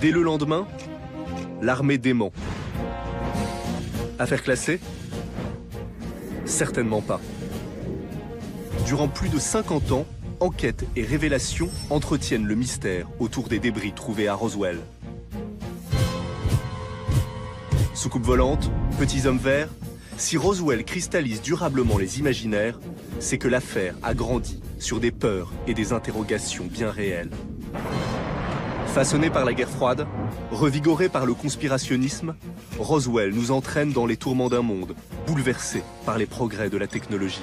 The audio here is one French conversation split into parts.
Dès le lendemain, l'armée dément. Affaire classée? Certainement pas. Durant plus de 50 ans, enquêtes et révélations entretiennent le mystère autour des débris trouvés à Roswell. Soucoupe volante, petits hommes verts, si Roswell cristallise durablement les imaginaires, c'est que l'affaire a grandi sur des peurs et des interrogations bien réelles. Façonné par la guerre froide, revigoré par le conspirationnisme, Roswell nous entraîne dans les tourments d'un monde bouleversé par les progrès de la technologie.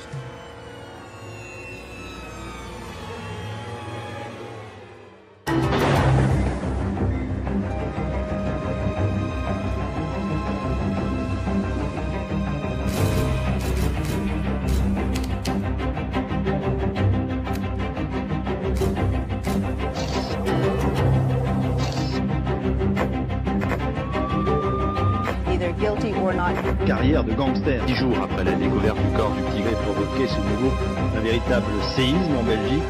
Carrière de gangster. 10 jours après la découverte du corps du Tigré provoqué ce nouveau un véritable séisme en Belgique.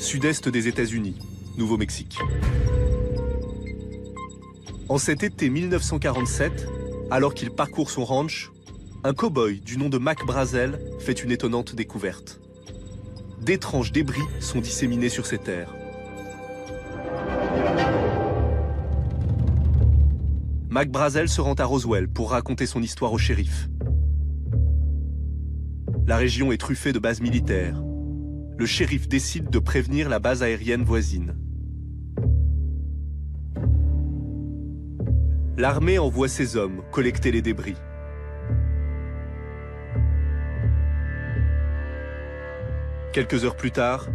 Sud-est des États-Unis, Nouveau-Mexique. En cet été 1947, alors qu'il parcourt son ranch, un cow-boy du nom de Mac Brazel fait une étonnante découverte. D'étranges débris sont disséminés sur ces terres. Mac Brazel se rend à Roswell pour raconter son histoire au shérif. La région est truffée de bases militaires. Le shérif décide de prévenir la base aérienne voisine. L'armée envoie ses hommes collecter les débris. Quelques heures plus tard,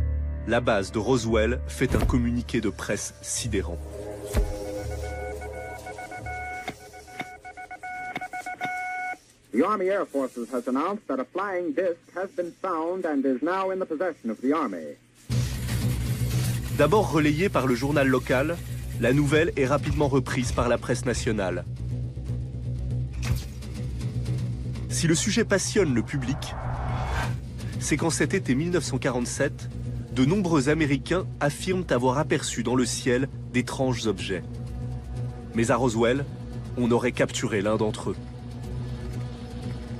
la base de Roswell fait un communiqué de presse sidérant. The Army Air Forces has announced that a flying disc has been found and is now in the possession of the Army. D'abord relayée par le journal local, la nouvelle est rapidement reprise par la presse nationale. Si le sujet passionne le public, c'est qu'en cet été 1947, de nombreux Américains affirment avoir aperçu dans le ciel d'étranges objets. Mais à Roswell, on aurait capturé l'un d'entre eux.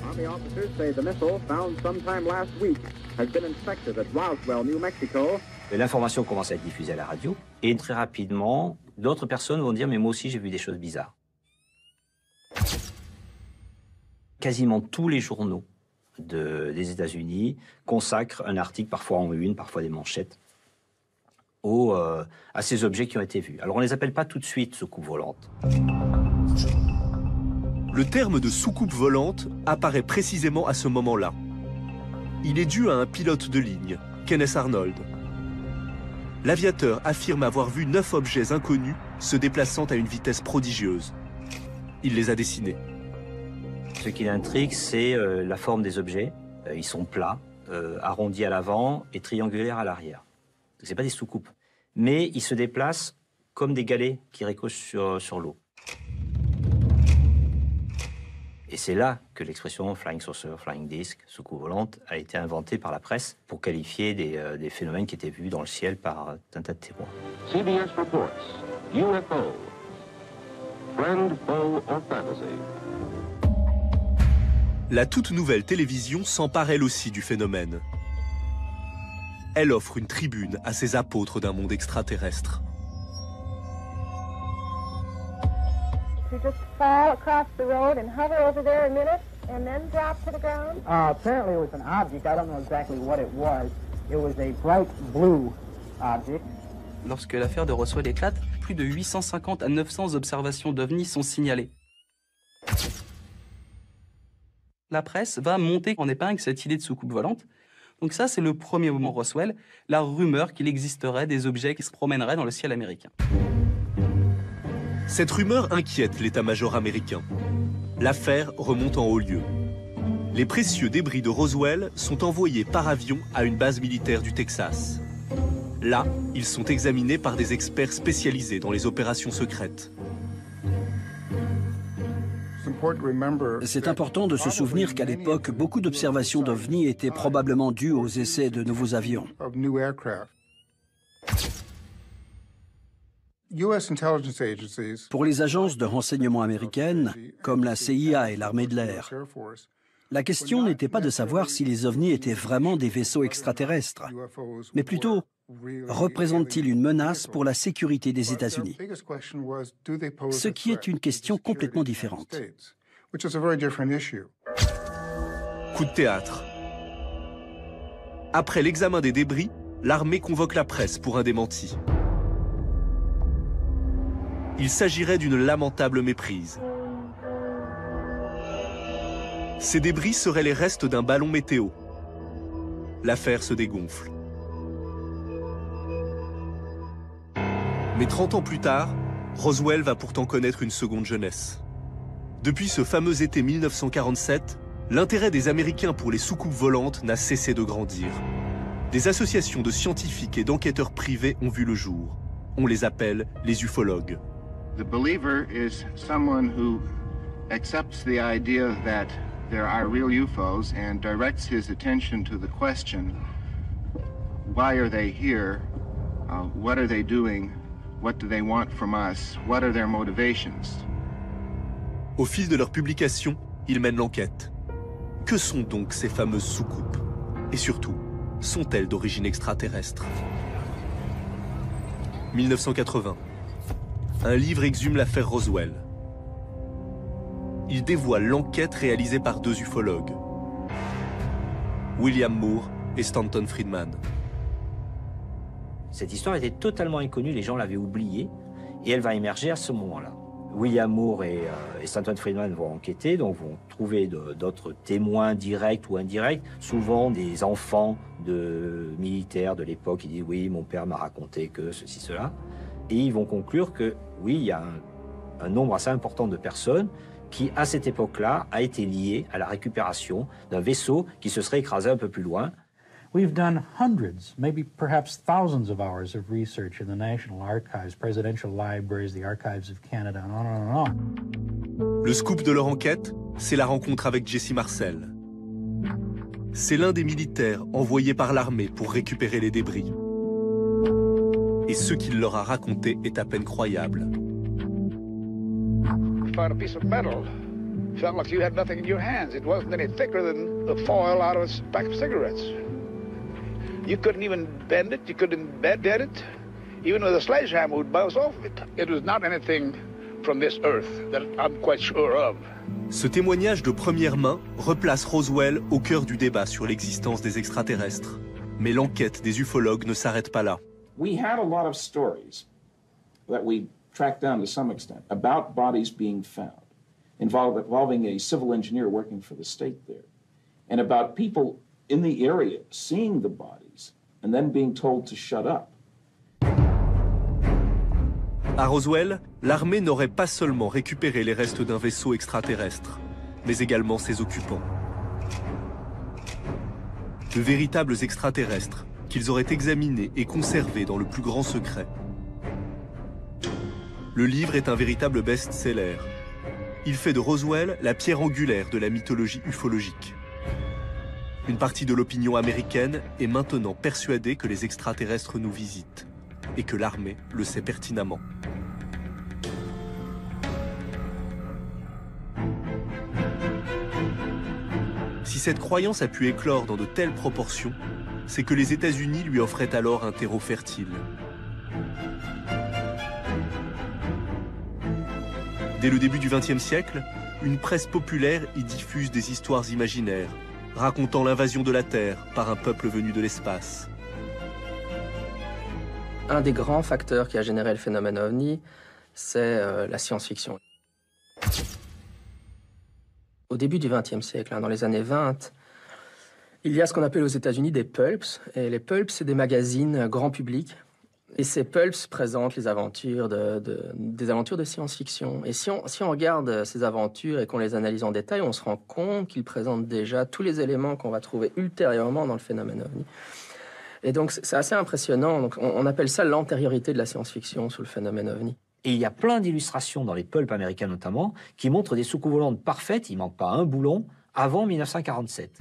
Army officers say the missile found sometime last week has been inspected at Roswell, New Mexico. L'information commence à être diffusée à la radio et très rapidement, d'autres personnes vont dire « mais moi aussi j'ai vu des choses bizarres ». Quasiment tous les journaux des États-Unis consacrent un article, parfois en une, parfois des manchettes, à ces objets qui ont été vus. Alors on ne les appelle pas tout de suite soucoupes volantes. Le terme de soucoupe volante apparaît précisément à ce moment-là. Il est dû à un pilote de ligne, Kenneth Arnold. L'aviateur affirme avoir vu 9 objets inconnus se déplaçant à une vitesse prodigieuse. Il les a dessinés. Ce qui l'intrigue, c'est la forme des objets. Ils sont plats, arrondis à l'avant et triangulaires à l'arrière. Ce n'est pas des soucoupes. Mais ils se déplacent comme des galets qui ricochent sur l'eau. Et c'est là que l'expression flying saucer, flying disc, soucoupe volante, a été inventée par la presse pour qualifier des phénomènes qui étaient vus dans le ciel par un tas de témoins. CBS reports UFO. Friend, foe or fantasy. La toute nouvelle télévision s'empare elle aussi du phénomène. Elle offre une tribune à ses apôtres d'un monde extraterrestre. You just fall across the road and hover over there a minute and then drop to the ground? Apparently it was an object. I don't know exactly what it was. It was a bright blue object. Lorsque l'affaire de Roswell éclate, plus de 850 à 900 observations d'OVNI sont signalées. La presse va monter en épingle cette idée de soucoupe volante. Donc ça, c'est le premier moment Roswell, la rumeur qu'il existerait des objets qui se promèneraient dans le ciel américain. Cette rumeur inquiète l'état-major américain. L'affaire remonte en haut lieu. Les précieux débris de Roswell sont envoyés par avion à une base militaire du Texas. Là, ils sont examinés par des experts spécialisés dans les opérations secrètes. C'est important de se souvenir qu'à l'époque, beaucoup d'observations d'OVNI étaient probablement dues aux essais de nouveaux avions. Pour les agences de renseignement américaines, comme la CIA et l'armée de l'air, la question n'était pas de savoir si les ovnis étaient vraiment des vaisseaux extraterrestres, mais plutôt, représentent-ils une menace pour la sécurité des États-Unis? Ce qui est une question complètement différente. Coup de théâtre. Après l'examen des débris, l'armée convoque la presse pour un démenti. Il s'agirait d'une lamentable méprise. Ces débris seraient les restes d'un ballon météo. L'affaire se dégonfle. Mais 30 ans plus tard, Roswell va pourtant connaître une seconde jeunesse. Depuis ce fameux été 1947, l'intérêt des Américains pour les soucoupes volantes n'a cessé de grandir. Des associations de scientifiques et d'enquêteurs privés ont vu le jour. On les appelle les ufologues. The believer is someone who accepts the idea that there are real UFOs and directs his attention to the question, why are they here? What are they doing? What do they want from us? What are their motivations? Au fil de leur publication, ils mènent l'enquête. Que sont donc ces fameuses soucoupes? Et surtout, sont-elles d'origine extraterrestre? 1980. Un livre exhume l'affaire Roswell. Il dévoile l'enquête réalisée par deux ufologues, William Moore et Stanton Friedman. Cette histoire était totalement inconnue, les gens l'avaient oubliée, et elle va émerger à ce moment-là. William Moore et Stanton Friedman vont enquêter, donc vont trouver d'autres témoins directs ou indirects, souvent des enfants de militaires de l'époque qui disent « oui, mon père m'a raconté que ceci, cela ». Et ils vont conclure que oui, il y a un nombre assez important de personnes qui, à cette époque-là, a été lié à la récupération d'un vaisseau qui se serait écrasé un peu plus loin. We've done hundreds, maybe perhaps thousands of hours of research in the National Archives, presidential libraries, the Archives of Canada, and on and on. Le scoop de leur enquête, c'est la rencontre avec Jesse Marcel. C'est l'un des militaires envoyés par l'armée pour récupérer les débris. Et ce qu'il leur a raconté est à peine croyable. You found a piece of metal. Felt like you had nothing in your hands. It wasn't any thicker than the foil out of a pack of cigarettes. You couldn't even bend it. You couldn't bend it. Even with a sledgehammer would bounce off it. It was not anything from this earth that I'm quite sure of. Ce témoignage de première main replace Roswell au cœur du débat sur l'existence des extraterrestres. Mais l'enquête des ufologues ne s'arrête pas là. We had a lot of stories that we tracked down to some extent about bodies being found, involving a civil engineer working for the state there, and about people in the area seeing the bodies and then being told to shut up. À Roswell, l'armée n'aurait pas seulement récupéré les restes d'un vaisseau extraterrestre, mais également ses occupants. De véritables extraterrestres qu'ils auraient examinés et conservés dans le plus grand secret. Le livre est un véritable best-seller. Il fait de Roswell la pierre angulaire de la mythologie ufologique. Une partie de l'opinion américaine est maintenant persuadée que les extraterrestres nous visitent, et que l'armée le sait pertinemment. Si cette croyance a pu éclore dans de telles proportions, c'est que les États-Unis lui offraient alors un terreau fertile. Dès le début du XXe siècle, une presse populaire y diffuse des histoires imaginaires, racontant l'invasion de la Terre par un peuple venu de l'espace. Un des grands facteurs qui a généré le phénomène OVNI, c'est la science-fiction. Au début du XXe siècle, dans les années 20, il y a ce qu'on appelle aux États-Unis des pulps. Et les pulps, c'est des magazines grand public. Et ces pulps présentent les aventures des aventures de science-fiction. Et si on regarde ces aventures et qu'on les analyse en détail, on se rend compte qu'ils présentent déjà tous les éléments qu'on va trouver ultérieurement dans le phénomène OVNI. Et donc c'est assez impressionnant. Donc, on appelle ça l'antériorité de la science-fiction sur le phénomène OVNI. Et il y a plein d'illustrations dans les pulps américains notamment qui montrent des soucoupes volantes parfaites, il ne manque pas un boulon, avant 1947.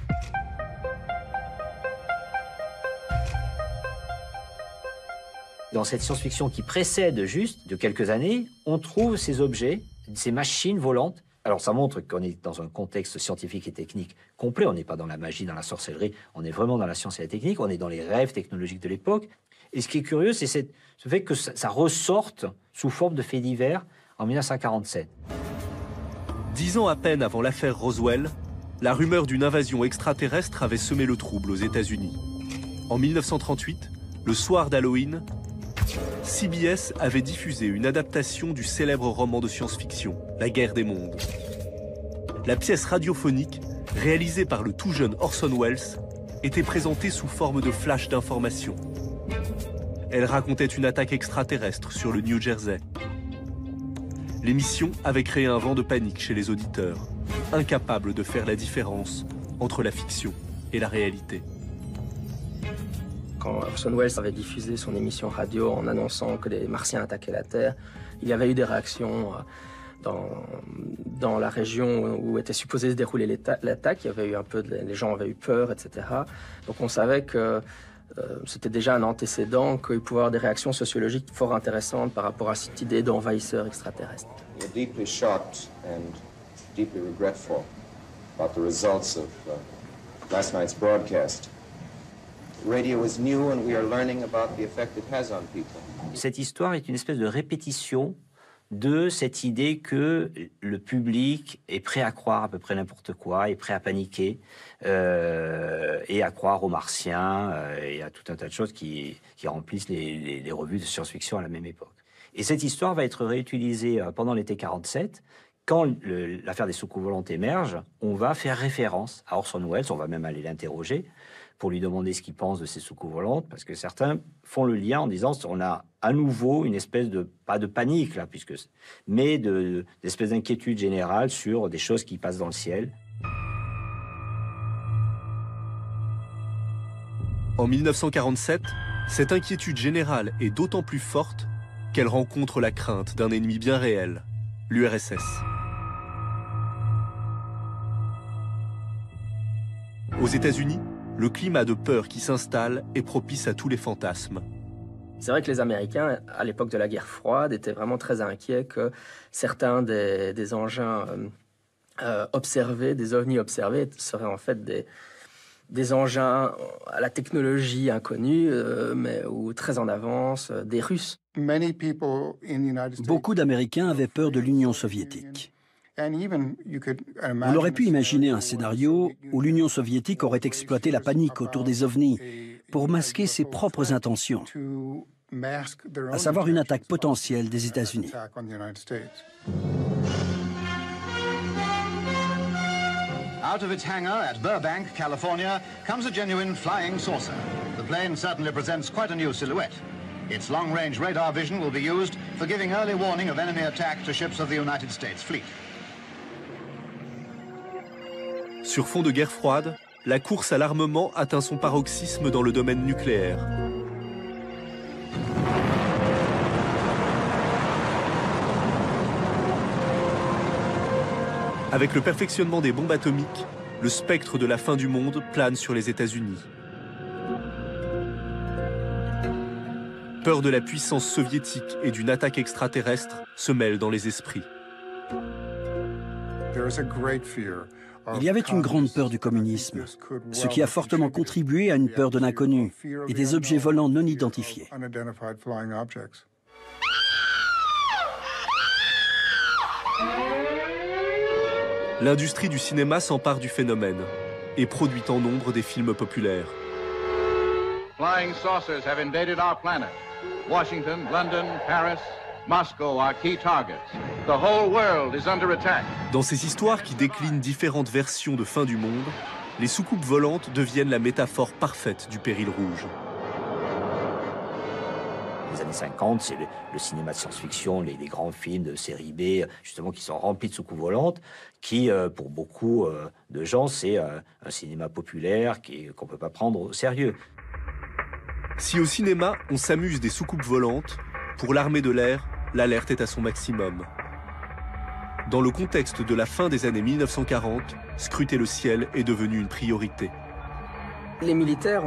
Dans cette science-fiction qui précède juste de quelques années, on trouve ces objets, ces machines volantes. Alors ça montre qu'on est dans un contexte scientifique et technique complet, on n'est pas dans la magie, dans la sorcellerie, on est vraiment dans la science et la technique, on est dans les rêves technologiques de l'époque. Et ce qui est curieux, c'est ce fait que ça ressorte sous forme de faits divers en 1947. 10 ans à peine avant l'affaire Roswell, la rumeur d'une invasion extraterrestre avait semé le trouble aux États-Unis. En 1938, le soir d'Halloween, CBS avait diffusé une adaptation du célèbre roman de science-fiction, La Guerre des mondes. La pièce radiophonique, réalisée par le tout jeune Orson Welles, était présentée sous forme de flash d'information. Elle racontait une attaque extraterrestre sur le New Jersey. L'émission avait créé un vent de panique chez les auditeurs, incapables de faire la différence entre la fiction et la réalité. Quand Orson Welles avait diffusé son émission radio en annonçant que les Martiens attaquaient la Terre, il y avait eu des réactions dans la région où était supposée se dérouler l'attaque. Il y avait eu les gens avaient eu peur, etc. Donc on savait que c'était déjà un antécédent, qu'il pouvait y avoir des réactions sociologiques fort intéressantes par rapport à cette idée d'envahisseur extraterrestre. We're deeply shocked and deeply regretful about the results of last night's broadcast. Radio is new and we are learning about the effect it has on people. Cette histoire est une espèce de répétition de cette idée que le public est prêt à croire à peu près n'importe quoi, est prêt à paniquer et à croire aux martiens et à tout un tas de choses qui remplissent les revues de science-fiction à la même époque. Et cette histoire va être réutilisée pendant l'été 47. Quand l'affaire des soucoupes volantes émerge, on va faire référence à Orson Welles, on va même aller l'interroger pour lui demander ce qu'il pense de ces soucoupes volantes, parce que certains font le lien en disant on a à nouveau une espèce de, pas de panique là, mais d'espèce d'inquiétude générale sur des choses qui passent dans le ciel. En 1947, cette inquiétude générale est d'autant plus forte qu'elle rencontre la crainte d'un ennemi bien réel, l'URSS. Aux États-Unis, le climat de peur qui s'installe est propice à tous les fantasmes. C'est vrai que les Américains, à l'époque de la guerre froide, étaient vraiment très inquiets que certains des engins observés, des ovnis observés, seraient en fait des engins à la technologie inconnue, ou très en avance, des Russes. Beaucoup d'Américains avaient peur de l'Union soviétique. On aurait pu imaginer un scénario où l'Union soviétique aurait exploité la panique autour des ovnis pour masquer ses propres intentions, à savoir une attaque potentielle des États-Unis. Out of its hangar at Burbank, California, comes a genuine flying saucer. The plane certainly presents quite a new silhouette. Its long-range radar vision will be used for giving early warning of enemy attack to ships of the United States fleet. Sur fond de guerre froide, la course à l'armement atteint son paroxysme dans le domaine nucléaire. Avec le perfectionnement des bombes atomiques, le spectre de la fin du monde plane sur les États-Unis. Peur de la puissance soviétique et d'une attaque extraterrestre se mêle dans les esprits. Il y avait une grande peur du communisme, ce qui a fortement contribué à une peur de l'inconnu et des objets volants non identifiés. L'industrie du cinéma s'empare du phénomène et produit en nombre des films populaires. Flying saucers have invaded our planet. Washington, London, Paris, Moscow are key targets. The whole world is under attack. Dans ces histoires qui déclinent différentes versions de fin du monde, les soucoupes volantes deviennent la métaphore parfaite du péril rouge. Les années 50, c'est le cinéma de science-fiction, les grands films de série B, justement, qui sont remplis de soucoupes volantes, qui, pour beaucoup de gens, c'est un cinéma populaire qu'on ne peut pas prendre au sérieux. Si au cinéma, on s'amuse des soucoupes volantes, pour l'armée de l'air, l'alerte est à son maximum. Dans le contexte de la fin des années 1940, scruter le ciel est devenu une priorité. Les militaires,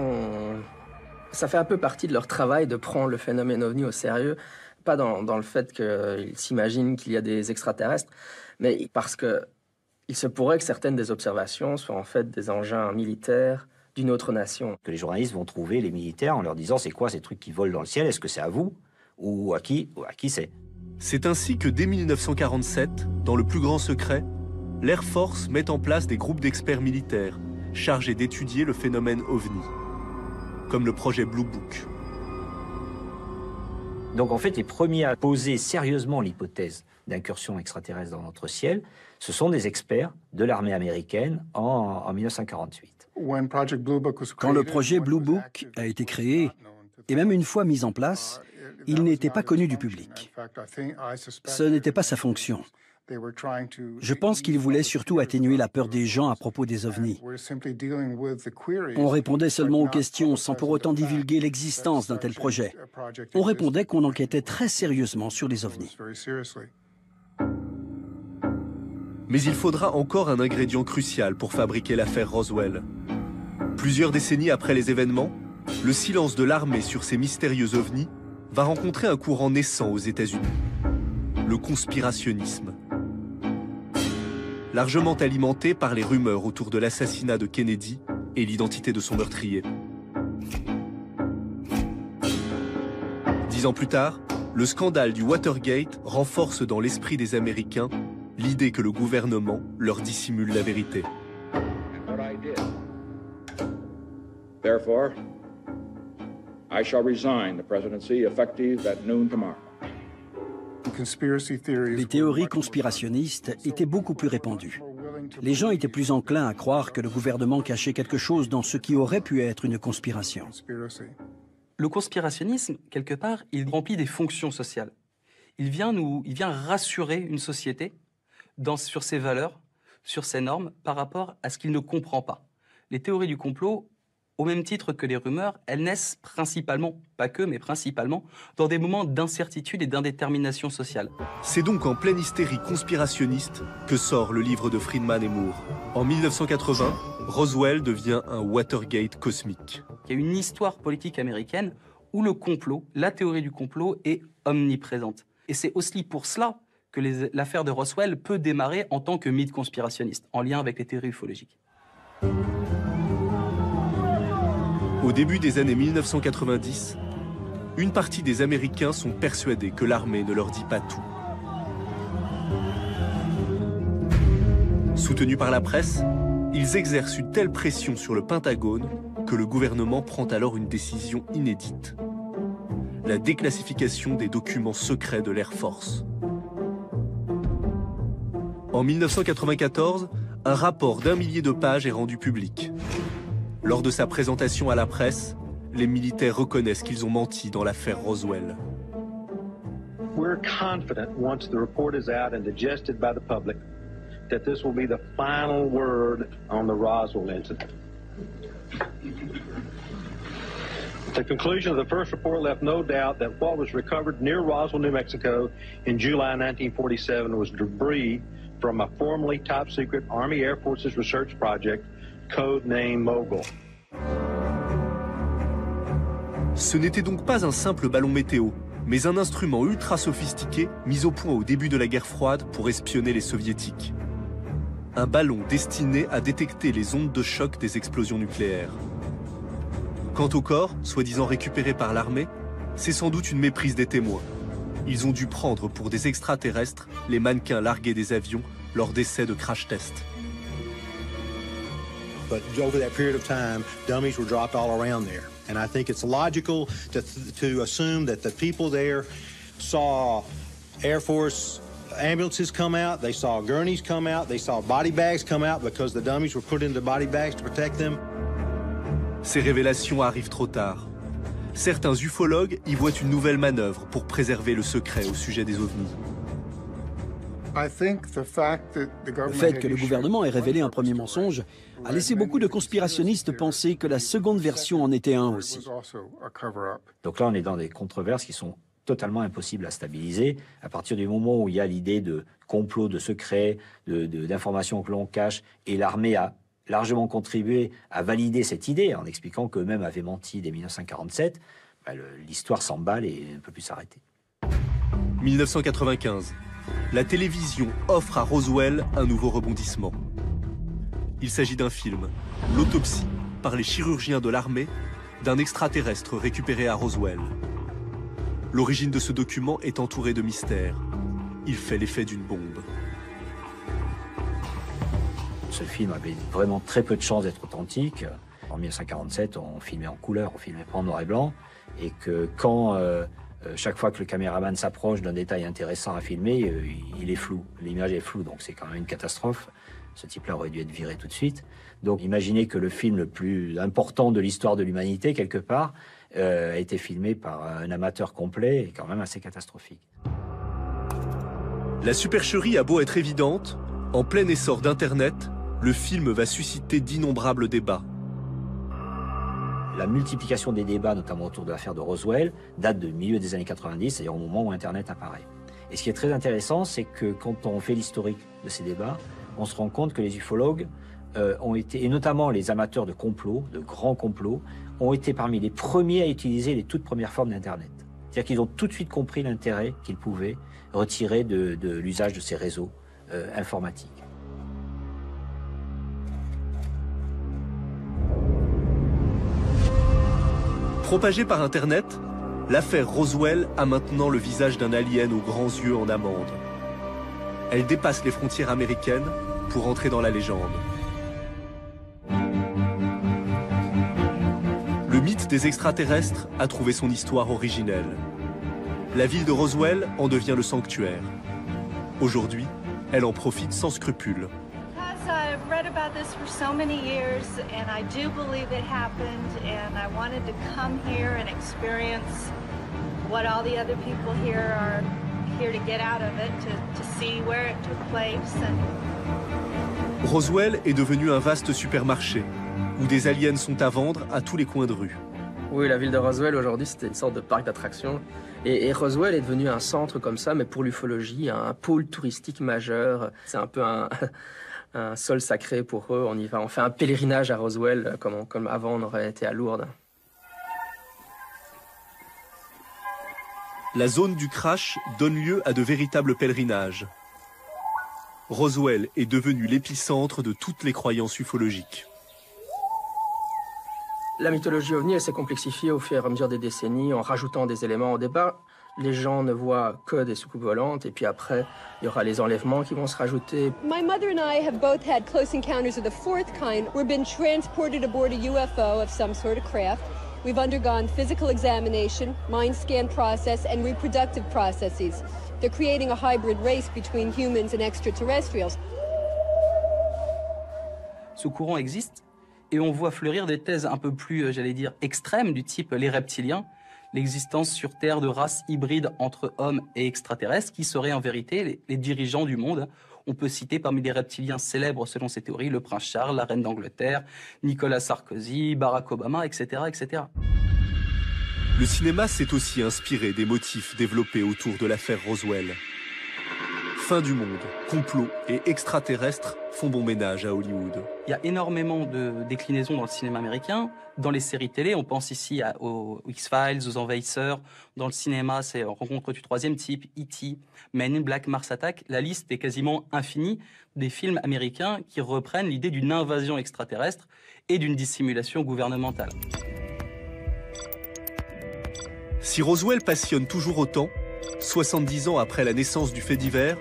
ça fait un peu partie de leur travail de prendre le phénomène OVNI au sérieux, pas dans le fait qu'ils s'imaginent qu'il y a des extraterrestres, mais parce qu'il se pourrait que certaines des observations soient en fait des engins militaires d'une autre nation. Que les journalistes vont trouver les militaires en leur disant c'est quoi ces trucs qui volent dans le ciel, est-ce que c'est à vous ou à qui c'est. C'est ainsi que dès 1947, dans le plus grand secret, l'Air Force met en place des groupes d'experts militaires chargés d'étudier le phénomène OVNI, comme le projet Blue Book. Donc en fait, les premiers à poser sérieusement l'hypothèse d'incursion extraterrestre dans notre ciel, ce sont des experts de l'armée américaine en 1948. Quand le projet Blue Book a été créé, et même une fois mis en place, il n'était pas connu du public. Ce n'était pas sa fonction. Je pense qu'il voulait surtout atténuer la peur des gens à propos des ovnis. On répondait seulement aux questions sans pour autant divulguer l'existence d'un tel projet. On répondait qu'on enquêtait très sérieusement sur les ovnis. Mais il faudra encore un ingrédient crucial pour fabriquer l'affaire Roswell. Plusieurs décennies après les événements, le silence de l'armée sur ces mystérieux ovnis va rencontrer un courant naissant aux États-Unis, le conspirationnisme. Largement alimenté par les rumeurs autour de l'assassinat de Kennedy et l'identité de son meurtrier. 10 ans plus tard, le scandale du Watergate renforce dans l'esprit des Américains l'idée que le gouvernement leur dissimule la vérité. Therefore, I shall resign the presidency effective at noon tomorrow. Les théories conspirationnistes étaient beaucoup plus répandues. Les gens étaient plus enclins à croire que le gouvernement cachait quelque chose dans ce qui aurait pu être une conspiration. Le conspirationnisme, quelque part, il remplit des fonctions sociales. Il vient rassurer une société sur ses valeurs, sur ses normes, par rapport à ce qu'il ne comprend pas. Les théories du complot, au même titre que les rumeurs, elles naissent principalement, pas que, mais principalement, dans des moments d'incertitude et d'indétermination sociale. C'est donc en pleine hystérie conspirationniste que sort le livre de Friedman et Moore. En 1980, Roswell devient un Watergate cosmique. Il y a une histoire politique américaine où le complot, la théorie du complot, est omniprésente. Et c'est aussi pour cela que l'affaire de Roswell peut démarrer en tant que mythe conspirationniste, en lien avec les théories ufologiques. Au début des années 1990, une partie des Américains sont persuadés que l'armée ne leur dit pas tout. Soutenus par la presse, ils exercent une telle pression sur le Pentagone que le gouvernement prend alors une décision inédite. La déclassification des documents secrets de l'Air Force. En 1994, un rapport d'1 millier de pages est rendu public. Lors de sa présentation à la presse, les militaires reconnaissent qu'ils ont menti dans l'affaire Roswell. We're confident once the report is out and digested by the public that this will be the final word on the Roswell incident. The conclusion of the first report left no doubt that what was recovered near Roswell, New Mexico in July 1947 was debris from a formerly top-secret Army Air Forces research project, codenamed Mogul. Ce n'était donc pas un simple ballon météo, mais un instrument ultra sophistiqué mis au point au début de la guerre froide pour espionner les soviétiques. Un ballon destiné à détecter les ondes de choc des explosions nucléaires. Quant au corps, soi-disant récupéré par l'armée, c'est sans doute une méprise des témoins. Ils ont dû prendre pour des extraterrestres les mannequins largués des avions lors d'essais de crash test. But over that period of time, dummies were dropped all around there. And I think it's logical to assume that the people there saw Air Force ambulances come out, they saw gurneys come out, they saw body bags come out because the dummies were put into body bags to protect them. Ces révélations arrivent trop tard. Certains ufologues y voient une nouvelle manœuvre pour préserver le secret au sujet des ovnis. Le fait que le gouvernement ait révélé un premier mensonge a laissé beaucoup de conspirationnistes penser que la seconde version en était un aussi. Donc là, on est dans des controverses qui sont totalement impossibles à stabiliser. À partir du moment où il y a l'idée de complot, de secret, d'informations que l'on cache, et l'armée a largement contribué à valider cette idée en expliquant qu'eux-mêmes avaient menti dès 1947, l'histoire s'emballe et ne peut plus s'arrêter. 1995. La télévision offre à Roswell un nouveau rebondissement. Il s'agit d'un film, l'autopsie, par les chirurgiens de l'armée, d'un extraterrestre récupéré à Roswell. L'origine de ce document est entourée de mystères. Il fait l'effet d'une bombe. Ce film avait vraiment très peu de chances d'être authentique. En 1947, on filmait en couleur, on filmait pas en noir et blanc, et que quand chaque fois que le caméraman s'approche d'un détail intéressant à filmer, il est flou, l'image est floue, donc c'est quand même une catastrophe. Ce type-là aurait dû être viré tout de suite. Donc imaginez que le film le plus important de l'histoire de l'humanité, quelque part, a été filmé par un amateur complet et quand même assez catastrophique. La supercherie a beau être évidente, en plein essor d'Internet, le film va susciter d'innombrables débats. La multiplication des débats, notamment autour de l'affaire de Roswell, date du milieu des années 90, c'est-à-dire au moment où Internet apparaît. Et ce qui est très intéressant, c'est que quand on fait l'historique de ces débats, on se rend compte que les ufologues ont été, et notamment les amateurs de complots, de grands complots, ont été parmi les premiers à utiliser les toutes premières formes d'Internet. C'est-à-dire qu'ils ont tout de suite compris l'intérêt qu'ils pouvaient retirer de l'usage de ces réseaux informatiques. Propagée par Internet, l'affaire Roswell a maintenant le visage d'un alien aux grands yeux en amande. Elle dépasse les frontières américaines pour entrer dans la légende. Le mythe des extraterrestres a trouvé son histoire originelle. La ville de Roswell en devient le sanctuaire. Aujourd'hui, elle en profite sans scrupule. I've read about this for so many years, and I do believe it happened, and I wanted to come here and experience what all the other people here are here to get out of it, to see where it took place. Roswell est devenu un vaste supermarché, où des aliens sont à vendre à tous les coins de rue. Oui, la ville de Roswell, aujourd'hui, c'était une sorte de parc d'attractions. Et Roswell est devenu un centre comme ça, mais pour l'ufologie, un pôle touristique majeur. C'est un peu un sol sacré pour eux. On y va, on fait un pèlerinage à Roswell, comme avant on aurait été à Lourdes. La zone du crash donne lieu à de véritables pèlerinages. Roswell est devenu l'épicentre de toutes les croyances ufologiques. La mythologie ovni, elle s'est complexifiée au fur et à mesure des décennies en rajoutant des éléments. Au départ, les gens ne voient que des soucoupes volantes, et puis après, il y aura les enlèvements qui vont se rajouter. My mother and I have both had close encounters of the fourth kind. We've been transported aboard a UFO of some sort of craft. We've undergone physical examination, mind scan process, and reproductive processes. They're creating a hybrid race between humans and extraterrestrials. Ce courant existe, et on voit fleurir des thèses un peu plus, j'allais dire, extrêmes, du type les reptiliens, l'existence sur Terre de races hybrides entre hommes et extraterrestres, qui seraient en vérité les dirigeants du monde. On peut citer parmi les reptiliens célèbres selon ces théories le prince Charles, la reine d'Angleterre, Nicolas Sarkozy, Barack Obama, etc., etc. Le cinéma s'est aussi inspiré des motifs développés autour de l'affaire Roswell. Fin du monde, complot et extraterrestres font bon ménage à Hollywood. Il y a énormément de déclinaisons dans le cinéma américain. Dans les séries télé, on pense ici aux X-Files, aux Envahisseurs. Dans le cinéma, c'est Rencontre du troisième type, E.T., Men in Black, Mars Attack. La liste est quasiment infinie des films américains qui reprennent l'idée d'une invasion extraterrestre et d'une dissimulation gouvernementale. Si Roswell passionne toujours autant, 70 ans après la naissance du fait divers,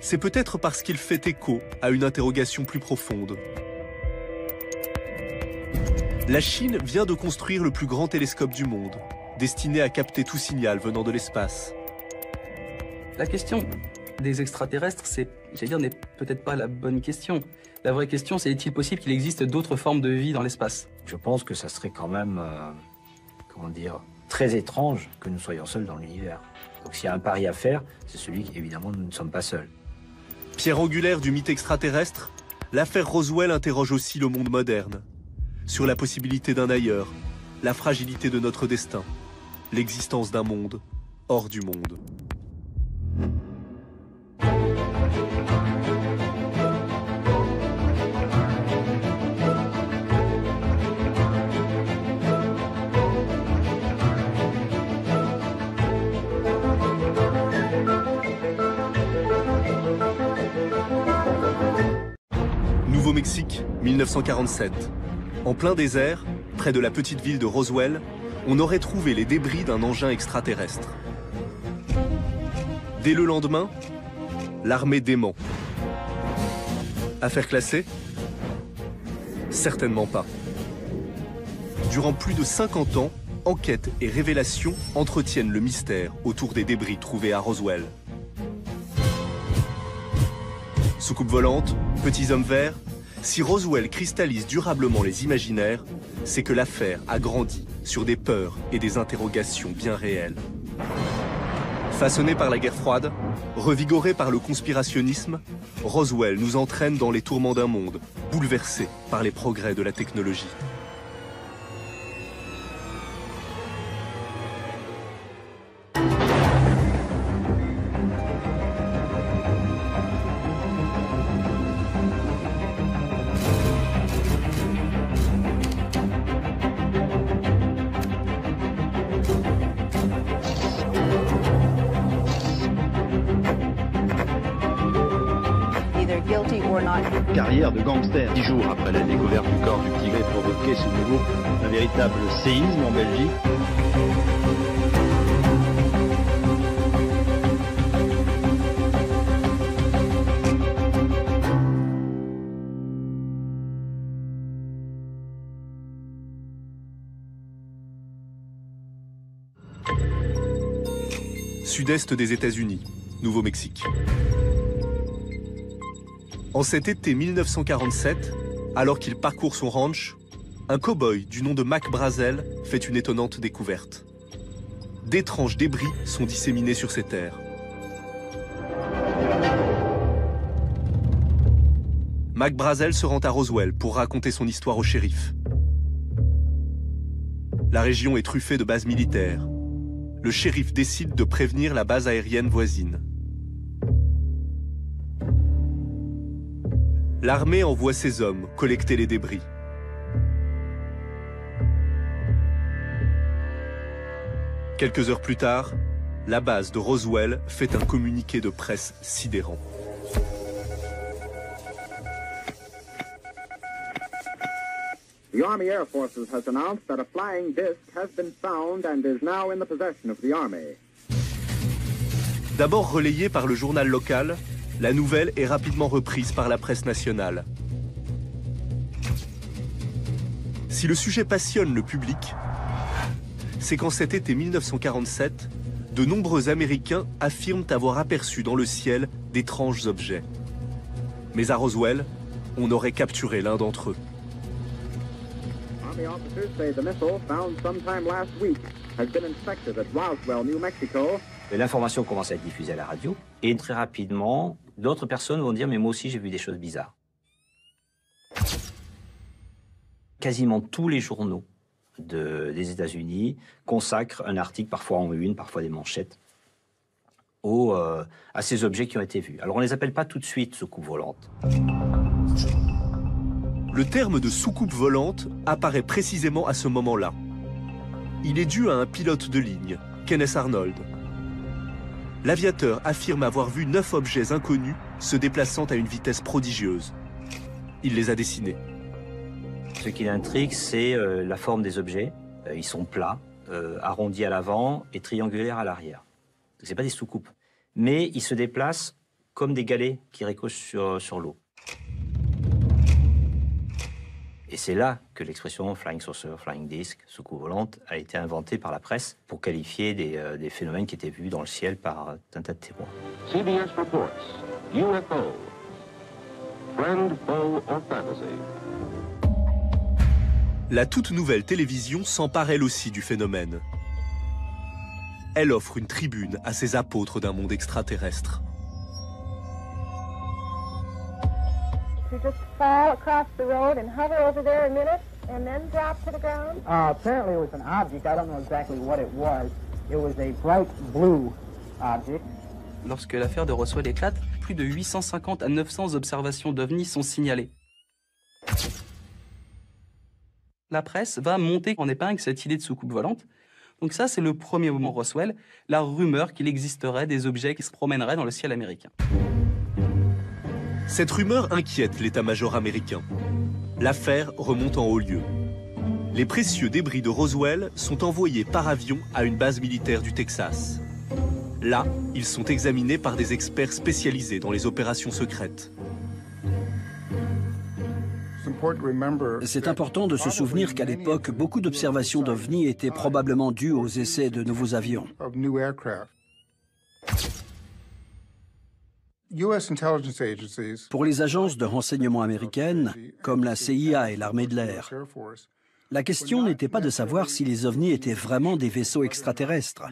c'est peut-être parce qu'il fait écho à une interrogation plus profonde. La Chine vient de construire le plus grand télescope du monde, destiné à capter tout signal venant de l'espace. La question des extraterrestres, n'est peut-être pas la bonne question. La vraie question, c'est est-il possible qu'il existe d'autres formes de vie dans l'espace? Je pense que ça serait quand même, très étrange que nous soyons seuls dans l'univers. Donc s'il y a un pari à faire, c'est celui qu'évidemment nous ne sommes pas seuls. Pierre angulaire du mythe extraterrestre, l'affaire Roswell interroge aussi le monde moderne, sur la possibilité d'un ailleurs, la fragilité de notre destin, l'existence d'un monde hors du monde. Nouveau-Mexique, 1947. En plein désert, près de la petite ville de Roswell, on aurait trouvé les débris d'un engin extraterrestre. Dès le lendemain, l'armée dément. Affaire classée? Certainement pas. Durant plus de 50 ans, enquêtes et révélations entretiennent le mystère autour des débris trouvés à Roswell. Soucoupe volante, petits hommes verts, si Roswell cristallise durablement les imaginaires, c'est que l'affaire a grandi sur des peurs et des interrogations bien réelles. Façonné par la guerre froide, revigoré par le conspirationnisme, Roswell nous entraîne dans les tourments d'un monde, bouleversé par les progrès de la technologie. Carrière de gangster. 10 jours après la découverte du corps du Tigre provoqué ce nouveau un véritable séisme en Belgique. Sud-est des États-Unis, Nouveau-Mexique. En cet été 1947, alors qu'il parcourt son ranch, un cow-boy du nom de Mac Brazel fait une étonnante découverte. D'étranges débris sont disséminés sur ces terres. Mac Brazel se rend à Roswell pour raconter son histoire au shérif. La région est truffée de bases militaires. Le shérif décide de prévenir la base aérienne voisine. L'armée envoie ses hommes collecter les débris. Quelques heures plus tard, la base de Roswell fait un communiqué de presse sidérant. The Army Air Forces has announced that a flying disc has been found and is now in the possession of the Army. D'abord relayée par le journal local, la nouvelle est rapidement reprise par la presse nationale. Si le sujet passionne le public, c'est qu'en cet été 1947, de nombreux Américains affirment avoir aperçu dans le ciel d'étranges objets. Mais à Roswell, on aurait capturé l'un d'entre eux. Army officers say the missile found sometime last week has been inspected at Roswell, New Mexico. L'information commence à être diffusée à la radio et très rapidement, d'autres personnes vont dire « mais moi aussi j'ai vu des choses bizarres ». Quasiment tous les journaux des États-Unis consacrent un article, parfois en une, parfois des manchettes, à ces objets qui ont été vus. Alors on ne les appelle pas tout de suite soucoupes volantes. Le terme de soucoupe volante apparaît précisément à ce moment-là. Il est dû à un pilote de ligne, Kenneth Arnold. L'aviateur affirme avoir vu 9 objets inconnus se déplaçant à une vitesse prodigieuse. Il les a dessinés. Ce qui l'intrigue, c'est la forme des objets. Ils sont plats, arrondis à l'avant et triangulaires à l'arrière. Ce n'est pas des soucoupes. Mais ils se déplacent comme des galets qui ricochent sur l'eau. Et c'est là que l'expression flying saucer, flying disc, soucoupe volante, a été inventée par la presse pour qualifier des phénomènes qui étaient vus dans le ciel par un tas de témoins. CBS reports UFO. Friend, foe, or fantasy. La toute nouvelle télévision s'empare elle aussi du phénomène. Elle offre une tribune à ces apôtres d'un monde extraterrestre. to just fall across the road and hover over there a minute and then drop to the ground? Apparently it was an object. I don't know exactly what it was. It was a bright blue object. Lorsque l'affaire de Roswell éclate, plus de 850 à 900 observations d'OVNI sont signalées. La presse va monter en épingle cette idée de soucoupe volante. Donc ça, c'est le premier moment Roswell, la rumeur qu'il existerait des objets qui se promèneraient dans le ciel américain. Cette rumeur inquiète l'état-major américain. L'affaire remonte en haut lieu. Les précieux débris de Roswell sont envoyés par avion à une base militaire du Texas. Là, ils sont examinés par des experts spécialisés dans les opérations secrètes. C'est important de se souvenir qu'à l'époque, beaucoup d'observations d'OVNI étaient probablement dues aux essais de nouveaux avions. Pour les agences de renseignement américaines, comme la CIA et l'armée de l'air, la question n'était pas de savoir si les OVNI étaient vraiment des vaisseaux extraterrestres,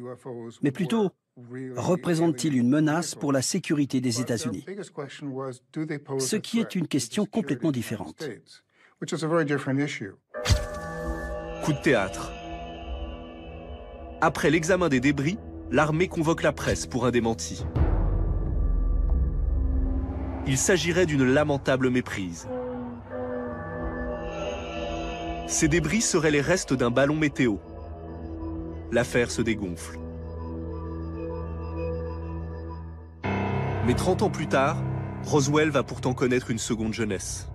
mais plutôt, représentent-ils une menace pour la sécurité des États-Unis? Ce qui est une question complètement différente. Coup de théâtre. Après l'examen des débris, l'armée convoque la presse pour un démenti. Il s'agirait d'une lamentable méprise. Ces débris seraient les restes d'un ballon météo. L'affaire se dégonfle. Mais 30 ans plus tard, Roswell va pourtant connaître une seconde jeunesse.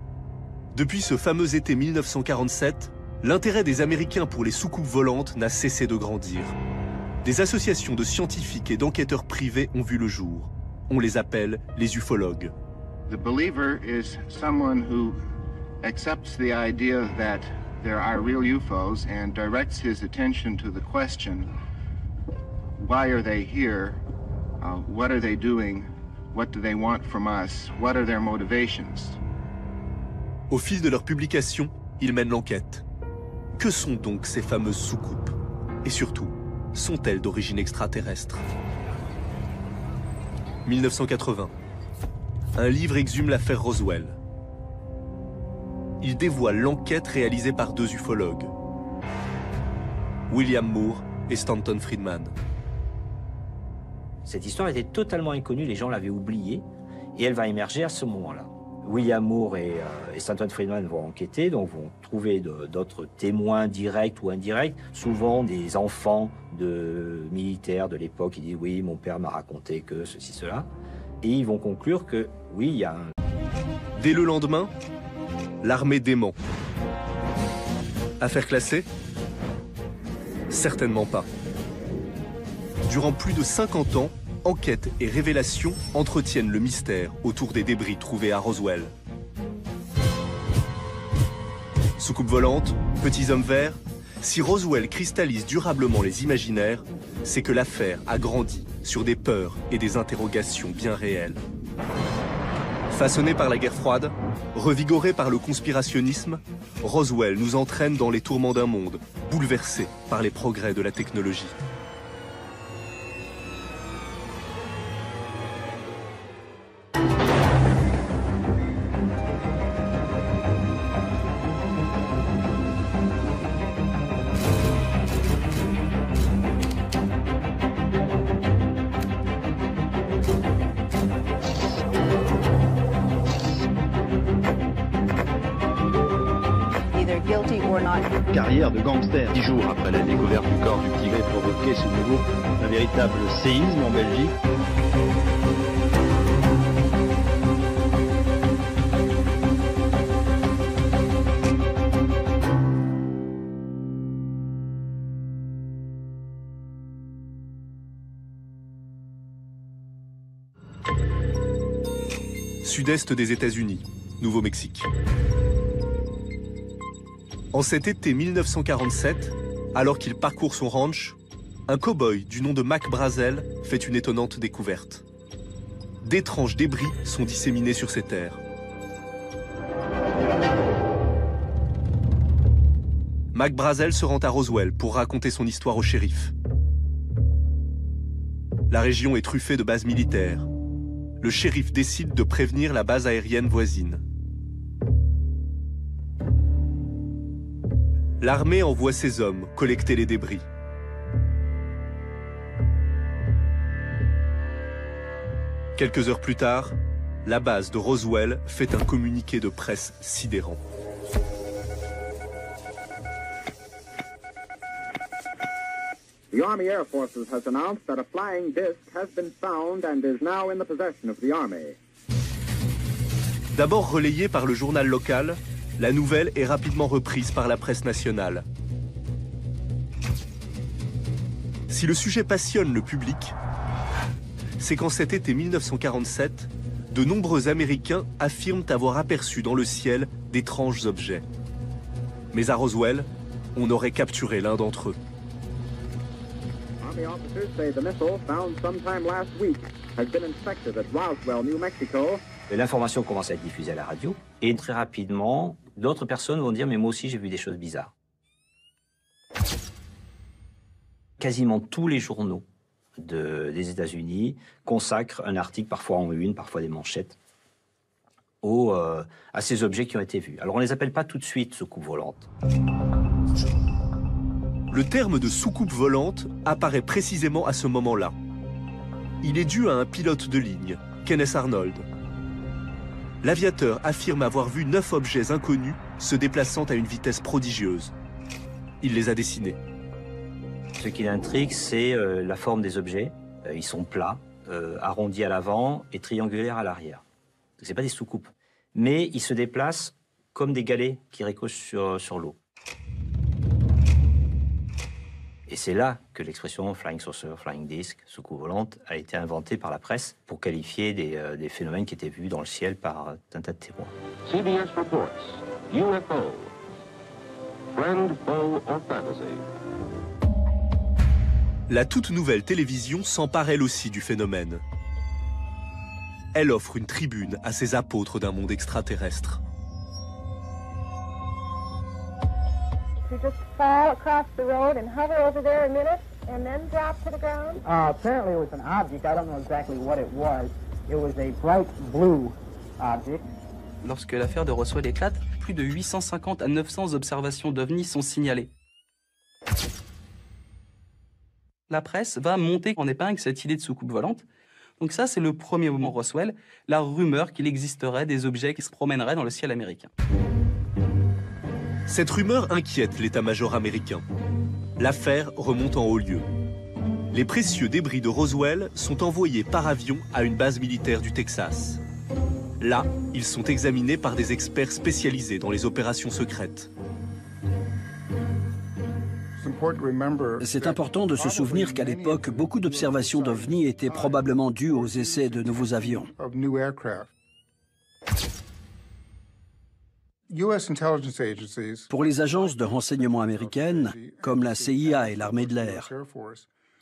Depuis ce fameux été 1947, l'intérêt des Américains pour les soucoupes volantes n'a cessé de grandir. Des associations de scientifiques et d'enquêteurs privés ont vu le jour. On les appelle les ufologues. The believer is someone who accepts the idea that there are real UFOs and directs his attention to the question, why are they here? What are they doing? What do they want from us? What are their motivations? Au fil de leur publication, ils mènent l'enquête. Que sont donc ces fameuses soucoupes? Et surtout, sont-elles d'origine extraterrestre? 1980. Un livre exhume l'affaire Roswell. Il dévoile l'enquête réalisée par deux ufologues, William Moore et Stanton Friedman. Cette histoire était totalement inconnue, les gens l'avaient oubliée, et elle va émerger à ce moment-là. William Moore et Stanton Friedman vont enquêter, donc vont trouver d'autres témoins directs ou indirects, souvent des enfants de militaires de l'époque qui disent « oui, mon père m'a raconté que ceci, cela ». Et ils vont conclure que, oui, il y a un... Dès le lendemain, l'armée dément. Affaire classée? Certainement pas. Durant plus de 50 ans, enquête et révélations entretiennent le mystère autour des débris trouvés à Roswell. Soucoupe volante, petits hommes verts, si Roswell cristallise durablement les imaginaires, c'est que l'affaire a grandi sur des peurs et des interrogations bien réelles. Façonné par la guerre froide, revigoré par le conspirationnisme, Roswell nous entraîne dans les tourments d'un monde bouleversé par les progrès de la technologie. Carrière de gangster. 10 jours après la découverte du corps du Tigré provoqué ce nouveau un véritable séisme en Belgique. Sud-est des États-Unis, Nouveau-Mexique. En cet été 1947, alors qu'il parcourt son ranch, un cow-boy du nom de Mac Brazel fait une étonnante découverte. D'étranges débris sont disséminés sur ces terres. Mac Brazel se rend à Roswell pour raconter son histoire au shérif. La région est truffée de bases militaires. Le shérif décide de prévenir la base aérienne voisine. l'armée envoie ses hommes collecter les débris. Quelques heures plus tard, la base de Roswell fait un communiqué de presse sidérant. The Army Air Forces has announced that a flying disc has been found and is now in the possession of the Army. D'abord relayée par le journal local, la nouvelle est rapidement reprise par la presse nationale. Si le sujet passionne le public, c'est qu'en cet été 1947, de nombreux Américains affirment avoir aperçu dans le ciel d'étranges objets. Mais à Roswell, on aurait capturé l'un d'entre eux. Army officers say the missile found sometime last week has been inspected at Roswell, New Mexico. L'information commence à être diffusée à la radio et très rapidement, d'autres personnes vont dire « mais moi aussi j'ai vu des choses bizarres ». Quasiment tous les journaux des États-Unis consacrent un article, parfois en une, parfois des manchettes, à ces objets qui ont été vus. Alors on ne les appelle pas tout de suite soucoupes volantes. Le terme de soucoupe volante apparaît précisément à ce moment-là. Il est dû à un pilote de ligne, Kenneth Arnold. L'aviateur affirme avoir vu 9 objets inconnus se déplaçant à une vitesse prodigieuse. Il les a dessinés. Ce qui l'intrigue, c'est la forme des objets. Ils sont plats, arrondis à l'avant et triangulaires à l'arrière. Ce n'est pas des soucoupes. Mais ils se déplacent comme des galets qui ricochent sur l'eau. Et c'est là que l'expression flying saucer, flying disc, soucoupe volante, a été inventée par la presse pour qualifier des phénomènes qui étaient vus dans le ciel par un tas de témoins. CBS reports UFO. Friend, foe, or fantasy. La toute nouvelle télévision s'empare elle aussi du phénomène. Elle offre une tribune à ces apôtres d'un monde extraterrestre. You just fall across the road and hover over there a minute and then drop to the ground? Apparently it was an object. I don't know exactly what it was. It was a bright blue object. Lorsque l'affaire de Roswell éclate, plus de 850 à 900 observations d'OVNI sont signalées. La presse va monter en épingle cette idée de soucoupe volante. Donc ça, c'est le premier moment Roswell, la rumeur qu'il existerait des objets qui se promèneraient dans le ciel américain. Cette rumeur inquiète l'état-major américain. L'affaire remonte en haut lieu. Les précieux débris de Roswell sont envoyés par avion à une base militaire du Texas. Là, ils sont examinés par des experts spécialisés dans les opérations secrètes. C'est important de se souvenir qu'à l'époque, beaucoup d'observations d'OVNI étaient probablement dues aux essais de nouveaux avions. Pour les agences de renseignement américaines, comme la CIA et l'armée de l'air,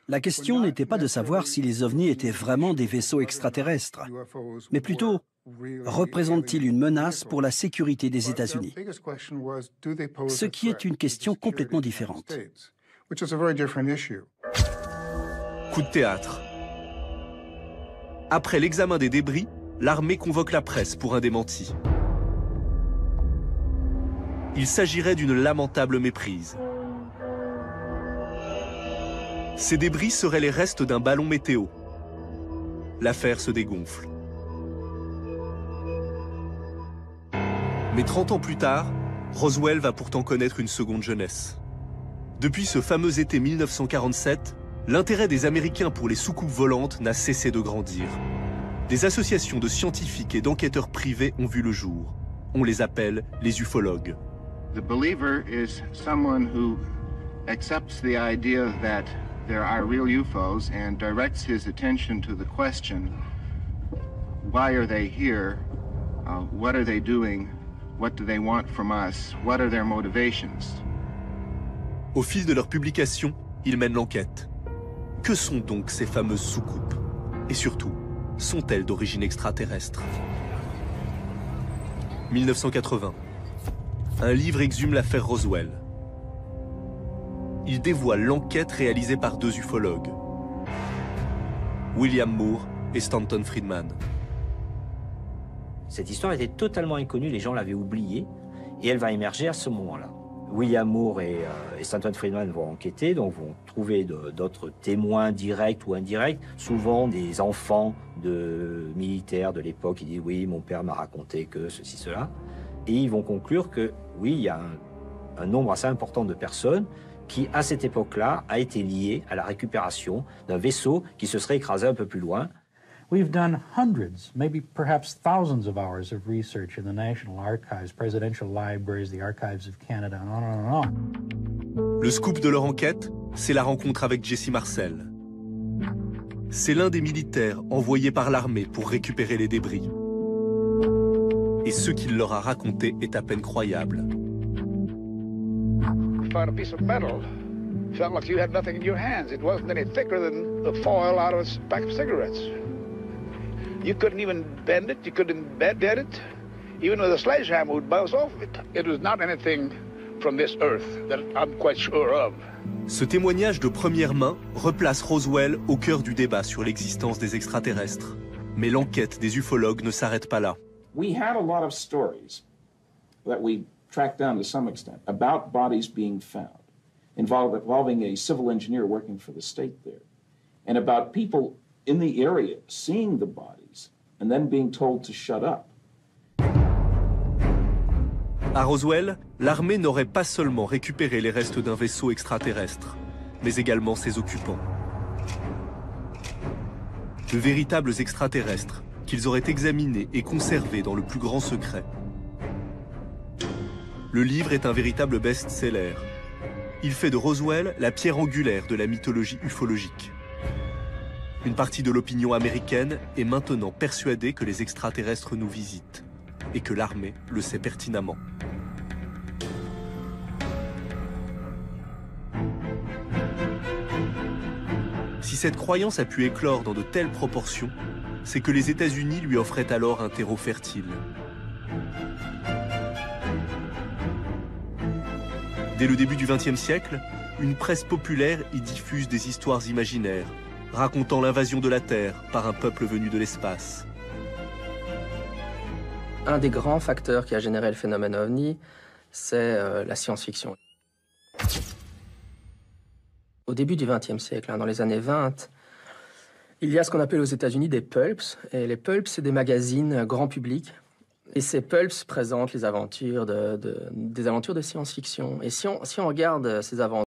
la question n'était pas de savoir si les ovnis étaient vraiment des vaisseaux extraterrestres, mais plutôt, représentent-ils une menace pour la sécurité des États-Unis? Ce qui est une question complètement différente. Coup de théâtre. Après l'examen des débris, l'armée convoque la presse pour un démenti. Il s'agirait d'une lamentable méprise. Ces débris seraient les restes d'un ballon météo. L'affaire se dégonfle. Mais 30 ans plus tard, Roswell va pourtant connaître une seconde jeunesse. Depuis ce fameux été 1947, l'intérêt des Américains pour les soucoupes volantes n'a cessé de grandir. Des associations de scientifiques et d'enquêteurs privés ont vu le jour. On les appelle les ufologues. The believer is someone who accepts the idea that there are real UFOs and directs his attention to the question, why are they here? What are they doing? What do they want from us? What are their motivations? Au fil de leur publication, ils mènent l'enquête. Que sont donc ces fameuses soucoupes? Et surtout, sont-elles d'origine extraterrestre? 1980. Un livre exhume l'affaire Roswell. Il dévoile l'enquête réalisée par 2 ufologues, William Moore et Stanton Friedman. Cette histoire était totalement inconnue, les gens l'avaient oubliée, et elle va émerger à ce moment-là. William Moore et Stanton Friedman vont enquêter, donc vont trouver d'autres témoins directs ou indirects, souvent des enfants de militaires de l'époque qui disent « oui, mon père m'a raconté que ceci, cela ». Et ils vont conclure que oui, il y a un nombre assez important de personnes qui, à cette époque-là, a été lié à la récupération d'un vaisseau qui se serait écrasé un peu plus loin. We've done hundreds, maybe perhaps thousands of hours of research in the National Archives, presidential libraries, the Archives of Canada, and on and on. Le scoop de leur enquête, c'est la rencontre avec Jesse Marcel. C'est l'un des militaires envoyés par l'armée pour récupérer les débris. Et ce qu'il leur a raconté est à peine croyable. You found a piece of metal. Felt like you had nothing in your hands. It wasn't any thicker than the foil out of a pack of cigarettes. You couldn't even bend it. You couldn't dead it. Even with a sledgehammer would bounce off of it. It was not anything from this earth that I'm quite sure of. Ce témoignage de première main replace Roswell au cœur du débat sur l'existence des extraterrestres. Mais l'enquête des ufologues ne s'arrête pas là. We had a lot of stories that we tracked down to some extent about bodies being found, involving a civil engineer working for the state there, and about people in the area seeing the bodies and then being told to shut up. À Roswell, l'armée n'aurait pas seulement récupéré les restes d'un vaisseau extraterrestre, mais également ses occupants. De véritables extraterrestres qu'ils auraient examinés et conservés dans le plus grand secret. Le livre est un véritable best-seller. Il fait de Roswell la pierre angulaire de la mythologie ufologique. Une partie de l'opinion américaine est maintenant persuadée que les extraterrestres nous visitent, et que l'armée le sait pertinemment. Si cette croyance a pu éclore dans de telles proportions, c'est que les États-Unis lui offraient alors un terreau fertile. Dès le début du XXe siècle, une presse populaire y diffuse des histoires imaginaires, racontant l'invasion de la Terre par un peuple venu de l'espace. Un des grands facteurs qui a généré le phénomène OVNI, c'est la science-fiction. Au début du XXe siècle, dans les années 20, il y a ce qu'on appelle aux États-Unis des pulps. Et les pulps, c'est des magazines grand public. Et ces pulps présentent les aventures des aventures de science-fiction. Et si on regarde ces aventures,